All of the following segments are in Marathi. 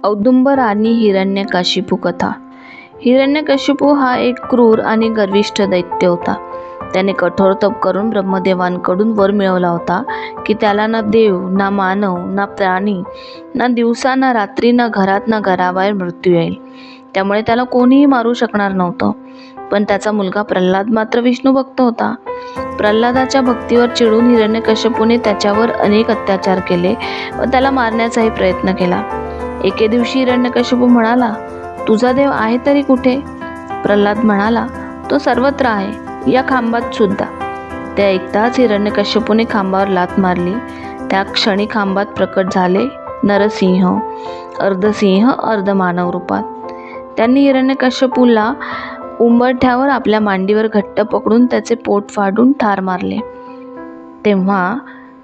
औदुंबर आणि हिरण्यकशिपू कथा. हिरण्यकशिपू हा एक क्रूर आणि गर्विष्ठ दैत्य होता. त्याने कठोर तप करून ब्रह्मदेवांकडून वर मिळवला होता की त्याला ना देव, ना मानव, ना प्राणी, ना दिवसा, ना रात्री, ना घरात, ना घराबाहेर मृत्यू येईल. त्यामुळे त्याला कोणीही मारू शकणार नव्हतं. पण त्याचा मुलगा प्रल्हाद मात्र विष्णू भक्त होता. प्रल्हादाच्या भक्तीवर चिडून हिरण्यकशिपूने त्याच्यावर अनेक अत्याचार केले व त्याला मारण्याचाही प्रयत्न केला. एके दिवशी हिरण्यकशिपू म्हणाला, तुझा देव आहे तरी कुठे? प्रल्हाद म्हणाला, तो सर्वत्र आहे, या खांबात सुद्धा. ते ऐकताच हिरण्यकशिपूने खांबावर लाथ मारली. त्या क्षणी खांबात प्रकट झाले नरसिंह, अर्धसिंह अर्धमानव रूपात. त्यांनी हिरण्यकशिपूला उंबरठ्यावर आपल्या मांडीवर घट्ट पकडून त्याचे पोट फाडून ठार मारले. तेव्हा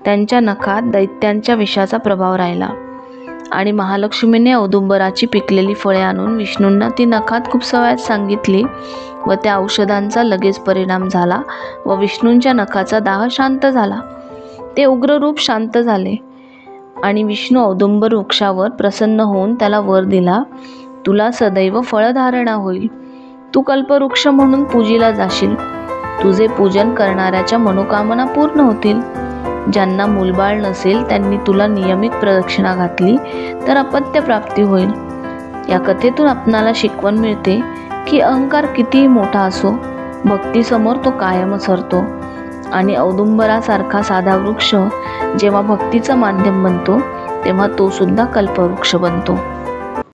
त्यांच्या नखात दैत्यांच्या विषाचा प्रभाव राहिला आणि महालक्ष्मीने औदुंबराची पिकलेली फळे आणून विष्णूंना ती नखात खुपसवायला सांगितली व त्या औषधांचा लगेच परिणाम झाला व विष्णूंच्या नखाचा दाह शांत झाला. ते उग्र रूप शांत झाले आणि विष्णू औदुंबर वृक्षावर प्रसन्न होऊन त्याला वर दिला, तुला सदैव फळधारणा होईल. तू कल्पवृक्ष म्हणून पूजिला जाशील. तुझे पूजन करणाऱ्याच्या मनोकामना पूर्ण होतील. ज्यांना मूलबाळ नसेल त्यांनी तुला नियमित प्रदक्षिणा घातली तर अपत्य प्राप्ती होईल. या कथेतून आपणाला शिकवण मिळते की अहंकार कितीही मोठा असो, भक्तीसमोर तो कायम सरतो आणि औदुंबरासारखा साधा वृक्ष जेव्हा भक्तीचं माध्यम बनतो तेव्हा तो सुद्धा कल्पवृक्ष बनतो.